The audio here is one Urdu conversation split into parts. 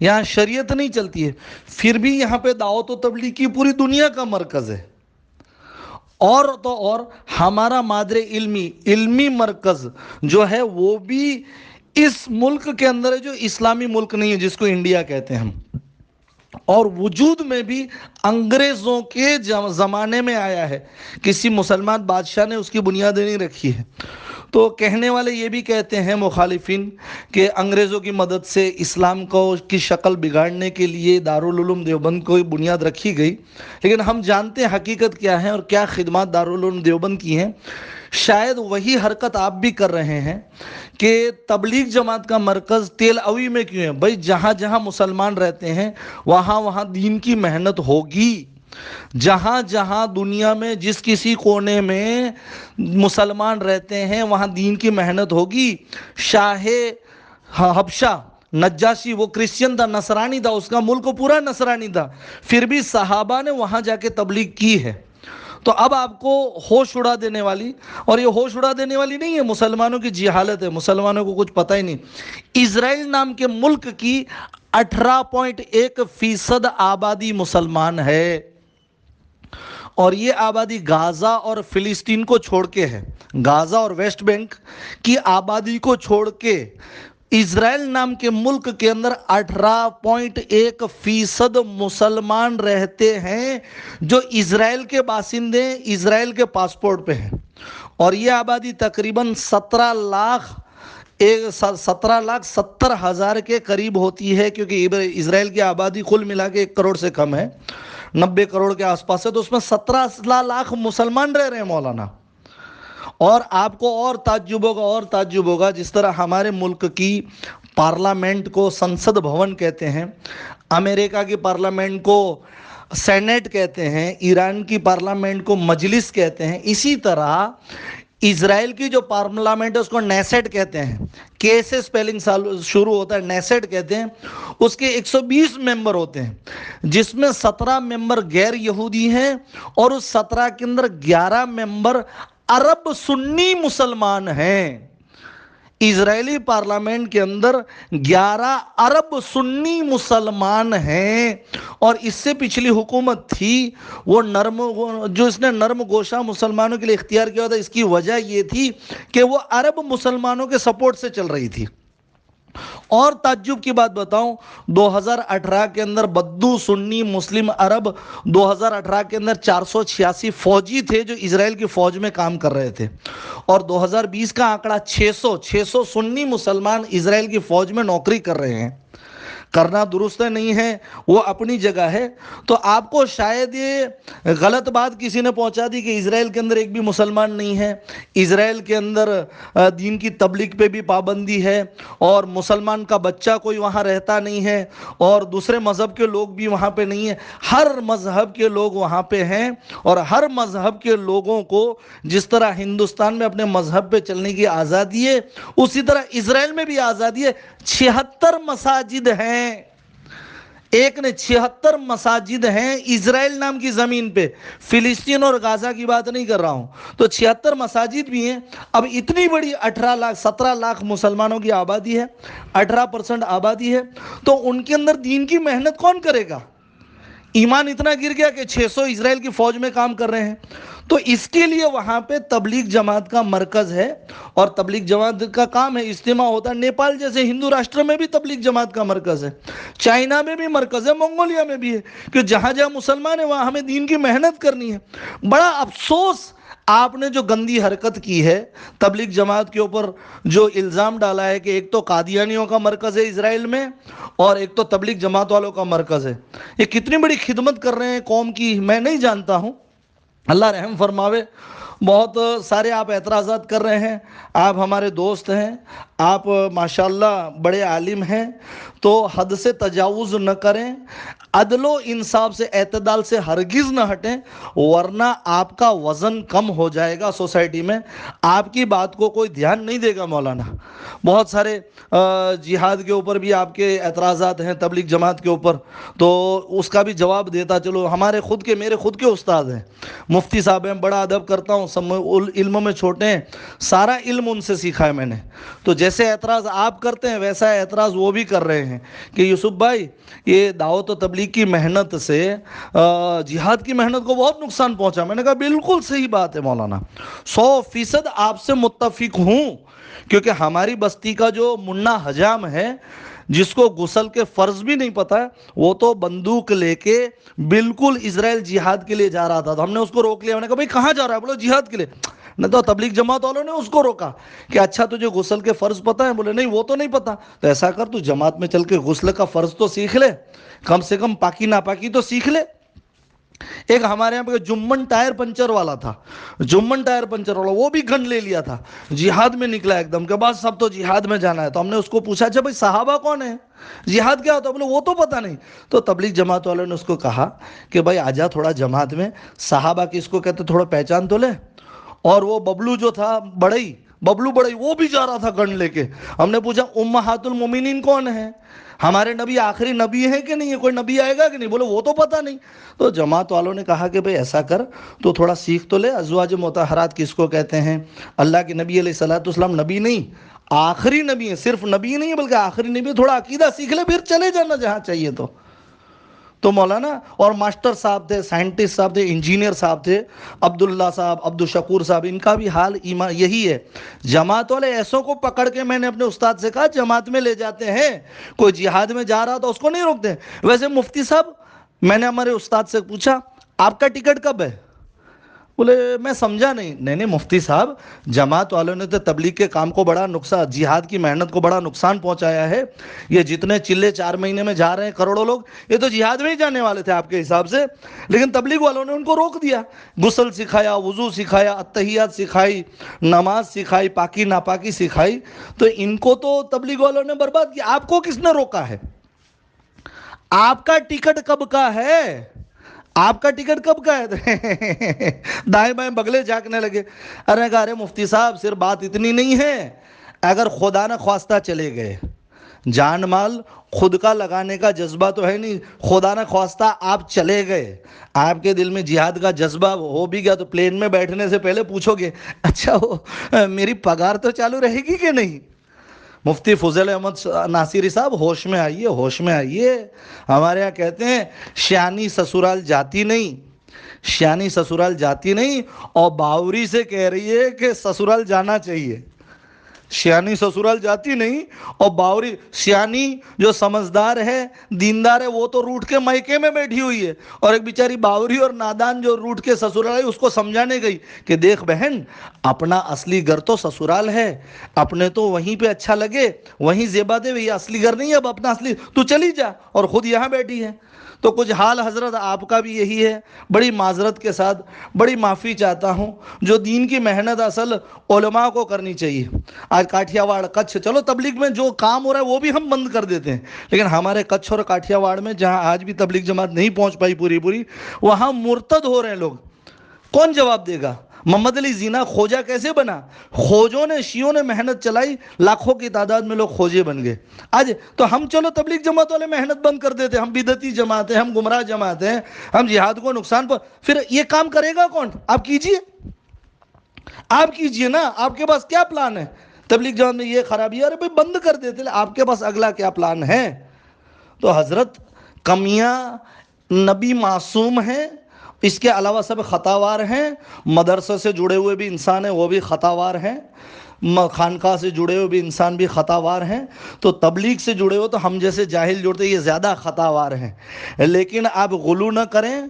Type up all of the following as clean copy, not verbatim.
یہاں شریعت نہیں چلتی ہے، پھر بھی یہاں پہ دعوت و تبلیغ کی پوری دنیا کا مرکز ہے۔ اور تو اور ہمارا مادر علمی مرکز جو ہے وہ بھی اس ملک کے اندر ہے، جو اسلامی ملک نہیں ہے جس کو انڈیا کہتے ہیں ہم، اور وجود میں بھی انگریزوں کے زمانے میں آیا ہے، کسی مسلمان بادشاہ نے اس کی بنیادیں نہیں رکھی ہے۔ تو کہنے والے یہ بھی کہتے ہیں مخالفین کہ انگریزوں کی مدد سے اسلام کو کی شکل بگاڑنے کے لیے دارالعلوم دیوبند کو بنیاد رکھی گئی، لیکن ہم جانتے ہیں حقیقت کیا ہے اور کیا خدمات دارالعلوم دیوبند کی ہیں۔ شاید وہی حرکت آپ بھی کر رہے ہیں کہ تبلیغ جماعت کا مرکز تیل اوی میں کیوں ہے؟ بھائی جہاں جہاں مسلمان رہتے ہیں وہاں وہاں دین کی محنت ہوگی، جہاں جہاں دنیا میں جس کسی کونے میں مسلمان رہتے ہیں وہاں دین کی محنت ہوگی۔ شاہ حبشہ نجاشی وہ کرسچن تھا، نصرانی تھا، اس کا ملک پورا نصرانی تھا، پھر بھی صحابہ نے وہاں جا کے تبلیغ کی ہے۔ تو اب آپ کو ہوش اڑا دینے والی، اور یہ ہوش اڑا دینے والی نہیں ہے، مسلمانوں کی جہالت ہے، مسلمانوں کو کچھ پتہ ہی نہیں۔ اسرائیل نام کے ملک کی 18.1% آبادی مسلمان ہے، اور یہ آبادی غازہ اور فلسطین کو چھوڑ کے ہے، غازہ اور ویسٹ بینک کی آبادی کو چھوڑ کے اسرائیل نام کے ملک کے اندر 18.1% مسلمان رہتے ہیں جو اسرائیل کے باشندے اسرائیل کے پاسپورٹ پہ ہیں، اور یہ آبادی تقریباً 17,70,000 کے قریب ہوتی ہے، کیونکہ اسرائیل کی آبادی کل ملا کے 1 کروڑ سے کم ہے، 90 کروڑ کے آس پاس ہے، تو اس میں 17 لاکھ مسلمان رہ رہے ہیں مولانا۔ اور آپ کو اور تعجب ہوگا جس طرح ہمارے ملک کی پارلیمنٹ کو سنسد بھون کہتے ہیں، امریکہ کی پارلیمنٹ کو سینیٹ کہتے ہیں، ایران کی پارلیمنٹ کو مجلس کہتے ہیں، اسی طرح اسرائیل کی جو پارلیمنٹ ہے اس کو نیسٹ کہتے ہیں، کے سے سپیلنگ شروع ہوتا ہے، نیسٹ کہتے ہیں۔ اس کے 120 ممبر ہوتے ہیں، جس میں 17 ممبر غیر یہودی ہیں، اور اس 17 کے اندر 11 ممبر عرب سنی مسلمان ہیں۔ اسرائیلی پارلیمنٹ کے اندر 11 عرب سنی مسلمان ہیں، اور اس سے پچھلی حکومت تھی وہ جو اس نے نرم گوشہ مسلمانوں کے لیے اختیار کیا تھا، اس کی وجہ یہ تھی کہ وہ عرب مسلمانوں کے سپورٹ سے چل رہی تھی۔ اور تعجب کی بات بتاؤں، 2018 کے اندر بدو سنی مسلم عرب 2018 کے اندر 486 فوجی تھے جو اسرائیل کی فوج میں کام کر رہے تھے، اور 2020 کا آنکڑا 600 سنی مسلمان اسرائیل کی فوج میں نوکری کر رہے ہیں۔ کرنا درست نہیں ہے، وہ اپنی جگہ ہے۔ تو آپ کو شاید یہ غلط بات کسی نے پہنچا دی کہ اسرائیل کے اندر ایک بھی مسلمان نہیں ہے، اسرائیل کے اندر دین کی تبلیغ پہ بھی پابندی ہے، اور مسلمان کا بچہ کوئی وہاں رہتا نہیں ہے، اور دوسرے مذہب کے لوگ بھی وہاں پہ نہیں ہیں۔ ہر مذہب کے لوگ وہاں پہ ہیں، اور ہر مذہب کے لوگوں کو جس طرح ہندوستان میں اپنے مذہب پہ چلنے کی آزادی ہے، اسی طرح اسرائیل میں بھی آزادی ہے۔ 76 مساجد ہیں، ایک نے 76 مساجد ہیں اسرائیل نام کی زمین پہ، فلسطین اور غازہ کی بات نہیں کر رہا ہوں۔ تو 76 مساجد بھی ہیں۔ اب اتنی بڑی 17 لاکھ مسلمانوں کی آبادی ہے، 18% آبادی ہے، تو ان کے اندر دین کی محنت کون کرے گا؟ ایمان اتنا گر گیا کہ 600 اسرائیل کی فوج میں کام کر رہے ہیں۔ تو اس کے لیے وہاں پہ تبلیغ جماعت کا مرکز ہے، اور تبلیغ جماعت کا کام ہے، اجتماع ہوتا ہے۔ نیپال جیسے ہندو راشٹر میں بھی تبلیغ جماعت کا مرکز ہے، چائنا میں بھی مرکز ہے، منگولیا میں بھی ہے، کہ جہاں جہاں مسلمان ہیں وہاں ہمیں دین کی محنت کرنی ہے۔ بڑا افسوس آپ نے جو گندی حرکت کی ہے تبلیغ جماعت کے اوپر، جو الزام ڈالا ہے کہ ایک تو قادیانیوں کا مرکز ہے اسرائیل میں، اور ایک تو تبلیغ جماعت والوں کا مرکز ہے۔ یہ کتنی بڑی خدمت کر رہے ہیں قوم کی میں نہیں جانتا ہوں، اللہ رحم فرماوے۔ بہت سارے آپ اعتراضات کر رہے ہیں، آپ ہمارے دوست ہیں، آپ ماشاءاللہ بڑے عالم ہیں، تو حد سے تجاوز نہ کریں، عدل و انصاف سے اعتدال سے ہرگز نہ ہٹیں، ورنہ آپ کا وزن کم ہو جائے گا سوسائٹی میں، آپ کی بات کو کوئی دھیان نہیں دے گا مولانا۔ بہت سارے جہاد کے اوپر بھی آپ کے اعتراضات ہیں، تبلیغ جماعت کے اوپر، تو اس کا بھی جواب دیتا چلو۔ میرے خود کے استاد ہیں، مفتی صاحب ہیں، بڑا ادب کرتا ہوں، علم میں چھوٹے ہیں، سارا علم ان سے سیکھا ہے میں نے۔ تو جیسے اعتراض آپ کرتے ہیں ویسا اعتراض وہ بھی کر رہے ہیں کہ یوسف بھائی یہ دعوت و تبلیغ کی محنت سے جہاد کی محنت کو بہت نقصان پہنچا. میں نے کہا بالکل صحیح بات ہے مولانا, 100% آپ سے متفق ہوں, کیونکہ ہماری بستی کا جو منا حجام ہے جس کو غسل کے فرض بھی نہیں پتا ہے, وہ تو بندوق لے کے بالکل اسرائیل جہاد کے لیے جا رہا تھا. تو ہم نے اس کو روک لیا. میں نے کہا بھائی کہاں جا رہا ہے؟ بولو جہاد کے لیے. نہ تو تبلیغ جماعت والوں نے اس کو روکا کہ اچھا تجھے غسل کے فرض پتا ہے؟ بولے نہیں وہ تو نہیں پتا. تو ایسا کر تو جماعت میں چل کے غسل کا فرض تو سیکھ لے, کم سے کم پاکی ناپاکی تو سیکھ لے. ایک ہمارے یہاں پہ جمن ٹائر پنچر والا تھا, جمن ٹائر پنچر والا, وہ بھی گن لے لیا تھا, جہاد میں نکلا ایک دم کے بعد سب تو جہاد میں جانا ہے. تو ہم نے اس کو پوچھا اچھا بھائی صحابہ کون ہے, جہاد کیا ہوتا ہے؟ بولے وہ تو پتہ نہیں. تو تبلیغ جماعت والوں نے اس کو کہا کہ بھائی آجا تھوڑا جماعت میں, صحابہ کس کو کہتے تھوڑا پہچان تو لے. اور وہ ببلو جو تھا بڑئی, ببلو بڑئی, وہ بھی جا رہا تھا گن لے کے. ہم نے پوچھا امہات المومنین کون ہے, ہمارے نبی آخری نبی ہے کہ نہیں ہے, کوئی نبی آئے گا کہ نہیں؟ بولے وہ تو پتہ نہیں. تو جماعت والوں نے کہا کہ بھئی ایسا کر تو تھوڑا سیکھ تو لے, ازواج مطہرات کس کو کہتے ہیں, اللہ کے نبی علیہ الصلوۃ والسلام نبی نہیں آخری نبی ہے, صرف نبی نہیں ہے بلکہ آخری نبی ہے, تھوڑا عقیدہ سیکھ لے پھر چلے جانا جہاں چاہیے. تو مولانا اور ماسٹر صاحب تھے, سائنٹسٹ صاحب تھے, انجینئر صاحب تھے, عبداللہ صاحب, عبدالشکور صاحب, ان کا بھی حال یہی ہے. جماعت والے ایسوں کو پکڑ کے میں نے اپنے استاد سے کہا جماعت میں لے جاتے ہیں, کوئی جہاد میں جا رہا تو اس کو نہیں روکتے. ویسے مفتی صاحب, میں نے ہمارے استاد سے پوچھا آپ کا ٹکٹ کب ہے؟ بولے میں سمجھا نہیں. نہیں مفتی صاحب, جماعت والوں نے تو تبلیغ کے کام کو بڑا نقصان, جہاد کی محنت کو بڑا نقصان پہنچایا ہے. یہ جتنے چلے 4 مہینے میں جا رہے ہیں کروڑوں لوگ, یہ تو جہاد میں ہی جانے والے تھے آپ کے حساب سے, لیکن تبلیغ والوں نے ان کو روک دیا. غسل سکھایا, وضو سکھایا, اتحیات سکھائی, نماز سکھائی, پاکی ناپاکی سکھائی. تو ان کو تو تبلیغ والوں نے برباد کیا. آپ کو کس نے روکا ہے؟ آپ کا ٹکٹ کب کا ہے؟ آپ کا ٹکٹ کب کا ہے؟ دائیں بائیں بگلے جھانکنے لگے. ارے مفتی صاحب صرف بات اتنی نہیں ہے, اگر خدا نہ خواستہ چلے گئے, جان مال خود کا لگانے کا جذبہ تو ہے نہیں, خدا نہ خواستہ آپ چلے گئے, آپ کے دل میں جہاد کا جذبہ ہو بھی گیا تو پلین میں بیٹھنے سے پہلے پوچھو گے اچھا میری پگار تو چالو رہے گی کہ نہیں؟ مفتی فضل احمد ناصری صاحب, ہوش میں آئیے, ہوش میں آئیے. ہمارے ہاں کہتے ہیں شیانی سسرال جاتی نہیں, شیانی سسرال جاتی نہیں, اور باوری سے کہہ رہی ہے کہ سسرال جانا چاہیے. شیانی سسرال جاتی نہیں, اور باوری, سیانی جو سمجھدار ہے, دیندار ہے, وہ تو روٹ کے مائکے میں بیٹھی ہوئی ہے, اور ایک بیچاری باوری اور نادان جو روٹ کے سسرال ہے اس کو سمجھانے گئی کہ دیکھ بہن, اپنا اصلی گھر تو سسرال ہے, اپنے تو وہیں پہ اچھا لگے وہیں زیبا دے, یہ اصلی گھر نہیں ہے, اب اپنا اصلی تو چلی جا, اور خود یہاں بیٹھی ہے. تو کچھ حال حضرت آپ کا بھی یہی ہے. بڑی معذرت کے ساتھ بڑی معافی چاہتا ہوں, جو دین کی محنت اصل علماء کو کرنی چاہیے. آج کاٹھیا واڑ, کچھ, چلو تبلیغ میں جو کام ہو رہا ہے وہ بھی ہم بند کر دیتے ہیں, لیکن ہمارے کچھ اور کاٹھیا واڑ میں جہاں آج بھی تبلیغ جماعت نہیں پہنچ پائی پوری, وہاں مرتد ہو رہے ہیں لوگ. کون جواب دے گا؟ محمد علی زینا خوجہ کیسے بنا؟ خوجوں نے, شیعوں نے محنت چلائی, لاکھوں کی تعداد میں لوگ خوجے بن گئے. آج تو ہم چلو تبلیغ جماعت والے محنت بند کر دیتے, ہم بدعتی جماعت ہیں, ہم گمراہ جماعت ہیں, ہم جہاد کو نقصان پھر یہ کام کرے گا کون؟ آپ کیجئے, آپ کیجئے نا. آپ کے پاس کیا پلان ہے؟ تبلیغ جماعت میں یہ خرابی ہے, ارے بھائی بند کر دیتے, آپ کے پاس اگلا کیا پلان ہے؟ تو حضرت کمیاں, نبی معصوم ہیں, اس کے علاوہ سب خطاوار ہیں. مدرسہ سے جڑے ہوئے بھی انسان ہیں, وہ بھی خطاوار ہیں. خانقاہ سے جڑے ہوئے بھی انسان بھی خطاوار ہیں. تو تبلیغ سے جڑے ہو تو ہم جیسے جاہل جڑتے, یہ زیادہ خطاوار ہیں. لیکن آپ غلو نہ کریں,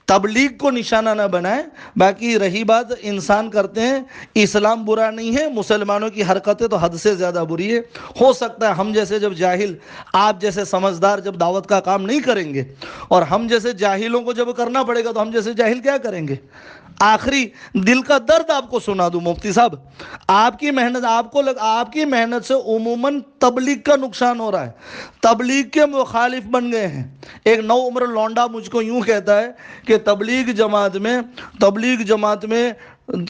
تبلیغ کو نشانہ نہ بنائیں. باقی رہی بات انسان کرتے ہیں, اسلام برا نہیں ہے, مسلمانوں کی حرکتیں تو حد سے زیادہ بری ہے. ہو سکتا ہے ہم جیسے جب جاہل, آپ جیسے سمجھدار جب دعوت کا کام نہیں کریں گے, اور ہم جیسے جاہلوں کو جب کرنا پڑے گا تو ہم جیسے جاہل کیا کریں گے؟ آخری دل کا درد آپ کو سنا دوں مفتی صاحب, آپ کی محنت, آپ کی محنت سے عموماً تبلیغ کا نقصان ہو رہا ہے. تبلیغ کے مخالف بن گئے ہیں. ایک نو عمر لونڈا مجھ کو یوں کہتا ہے کہ تبلیغ جماعت میں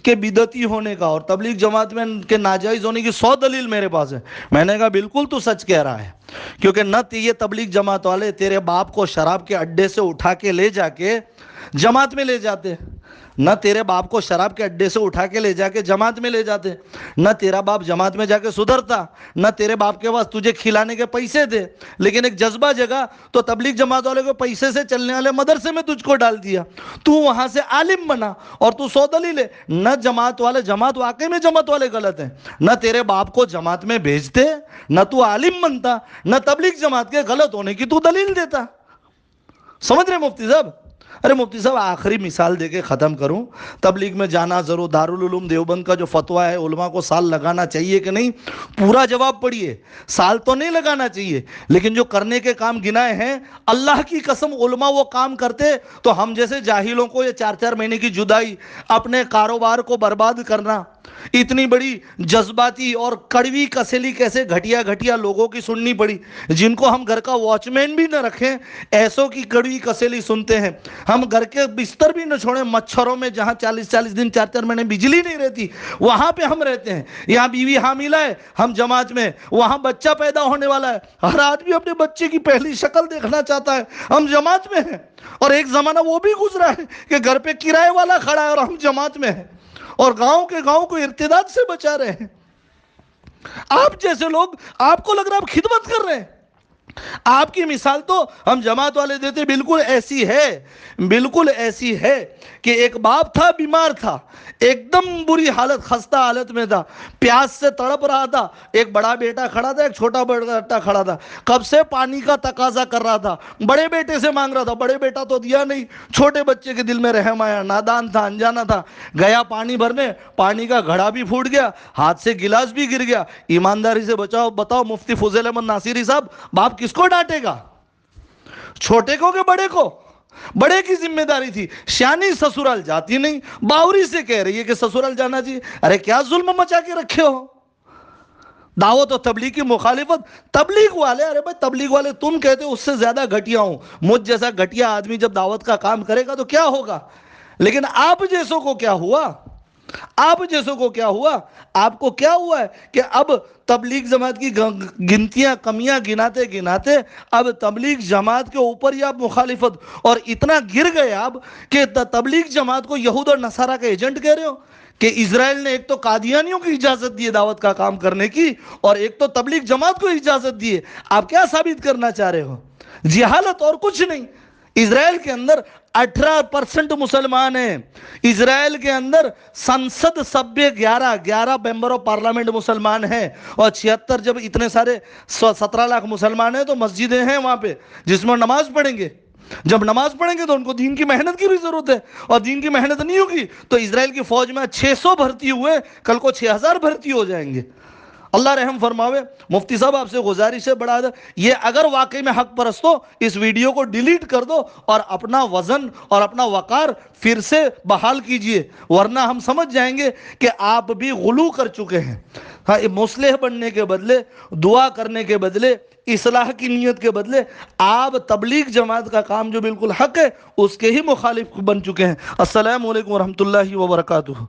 کے بدعتی ہونے کا اور تبلیغ جماعت میں کے ناجائز ہونے کی 100 دلیل میرے پاس ہے. میں نے کہا بالکل تو سچ کہہ رہا ہے, کیونکہ نہ یہ تبلیغ جماعت والے تیرے باپ کو شراب کے اڈے سے اٹھا کے لے جا کے جماعت میں لے جاتے, نہ تیرے باپ کو شراب کے اڈے سے اٹھا کے لے جا کے جماعت میں لے جاتے، نہ تیرا باپ جماعت میں جا کے سدھرتا، نہ تیرے باپ کے پاس تجھے کھلانے کے پیسے تھے، لیکن ایک جذبہ جگہ تو تبلیغ جماعت والے کو پیسے سے چلنے والے مدرسے میں تجھ کو ڈال دیا، تو وہاں سے عالم بنا اور تو 100 دلیل ہے۔ نہ جماعت واقعی میں جماعت والے غلط ہیں، نہ تیرے باپ کو جماعت میں بھیجتے، نہ تو عالم بنتا، نہ تبلیغ جماعت کے غلط ہونے کی تو دلیل دیتا۔ سمجھ رہے مفتی صاحب؟ ارے مفتی صاحب آخری مثال دے کے ختم کروں، تبلیغ میں جانا ضرور، دارالعلوم دیوبند کا جو فتویٰ ہے علماء کو سال لگانا چاہیے کہ نہیں، پورا جواب پڑھیے۔ سال تو نہیں لگانا چاہیے، لیکن جو کرنے کے کام گنائے ہیں، اللہ کی قسم علماء وہ کام کرتے تو ہم جیسے جاہلوں کو یہ 4 مہینے کی جدائی، اپنے کاروبار کو برباد کرنا، اتنی بڑی جذباتی اور کڑوی کسیلی کیسے گھٹیا لوگوں کی سننی پڑی، جن کو ہم گھر کا واچ مین بھی نہ رکھیں، ایسوں کی کڑوی کسیلی سنتے ہیں۔ ہم گھر کے بستر بھی نہ چھوڑیں، مچھروں میں جہاں 40 دن 4 مہینے بجلی نہیں رہتی وہاں پہ ہم رہتے ہیں۔ یہاں بیوی حاملہ ہے، ہم جماعت میں، وہاں بچہ پیدا ہونے والا ہے، ہر آدمی اپنے بچے کی پہلی شکل دیکھنا چاہتا ہے، ہم جماعت میں ہیں۔ اور ایک زمانہ وہ بھی گزرا ہے کہ گھر پہ کرائے والا کھڑا ہے اور ہم جماعت میں ہیں، اور گاؤں کو ارتداد سے بچا رہے ہیں۔ آپ جیسے لوگ، آپ کو لگ رہا ہے آپ خدمت کر رہے ہیں۔ آپ کی مثال تو ہم جماعت والے دیتے بالکل ایسی ہے کہ ایک باپ تھا، بیمار تھا، ایک دم بری حالت، خستہ حالت میں تھا، پیاس سے تڑپ رہا تھا، ایک بڑا بیٹا کھڑا تھا، ایک چھوٹا بیٹا کھڑا تھا، کب سے پانی کا تقاضا کر رہا تھا، بڑے بیٹے سے مانگ رہا تھا، بڑے بیٹا تو دیا نہیں، چھوٹے بچے کے دل میں رحم آیا، نادان تھا، انجانا تھا، گیا پانی بھرنے، پانی کا گھڑا بھی پھوٹ گیا، ہاتھ سے گلاس بھی گر گیا۔ ایمانداری سے بتاؤ مفتی فضیل احمد ناصری صاحب، باپ کس کو ڈانٹے گا؟ چھوٹے کو کہ بڑے کو؟ بڑے کی ذمہ داری تھی۔ شانی سسرال جاتی نہیں، باوری سے کہہ رہی ہے کہ سسرال جانا چاہیے۔ ارے کیا ظلم مچا کے رکھے ہو؟ دعوت و تبلیغ کی مخالفت، تبلیغ والے، ارے بھائی تبلیغ والے تم کہتے ہو، اس سے زیادہ گھٹیا ہوں، مجھ جیسا گھٹیا آدمی جب دعوت کا کام کرے گا تو کیا ہوگا؟ لیکن آپ جیسوں کو کیا ہوا؟ آپ جیسوں کو کیا ہوا؟ آپ کو کیا ہوا ہے کہ اب تبلیغ جماعت کی کمیاں گناتے اب تبلیغ جماعت کے اوپر ہی آپ مخالفت، اور اتنا گر گئے آپ کہ تبلیغ جماعت کو یہود اور نصارہ کا ایجنٹ کہہ رہے ہو، کہ اسرائیل نے ایک تو قادیانیوں کی اجازت دی ہے دعوت کا کام کرنے کی، اور ایک تو تبلیغ جماعت کو اجازت دی ہے۔ آپ کیا ثابت کرنا چاہ رہے ہو؟ جہالت اور کچھ نہیں۔ اسرائیل کے اندر 18% مسلمان ہیں، اسرائیل کے اندر سنسد سبھیہ 11 ممبر آف پارلیمنٹ مسلمان ہیں، اور 76 جب اتنے سارے 17 لاکھ مسلمان ہیں تو مسجدیں ہیں وہاں پہ جس میں نماز پڑھیں گے۔ جب نماز پڑھیں گے تو ان کو دین کی محنت کی بھی ضرورت ہے، اور دین کی محنت نہیں ہوگی تو اسرائیل کی فوج میں 600 بھرتی ہوئے، کل کو 6000 بھرتی ہو جائیں گے۔ اللہ رحم فرماوے۔ مفتی صاحب آپ سے گزارش ہے بڑا، یہ اگر واقعی میں حق پرست ہو اس ویڈیو کو ڈیلیٹ کر دو اور اپنا وزن اور اپنا وقار پھر سے بحال کیجئے، ورنہ ہم سمجھ جائیں گے کہ آپ بھی غلو کر چکے ہیں۔ ہاں، مصلح بننے کے بدلے، دعا کرنے کے بدلے، اصلاح کی نیت کے بدلے آپ تبلیغ جماعت کا کام جو بالکل حق ہے اس کے ہی مخالف بن چکے ہیں۔ السلام علیکم ورحمۃ اللہ وبرکاتہ۔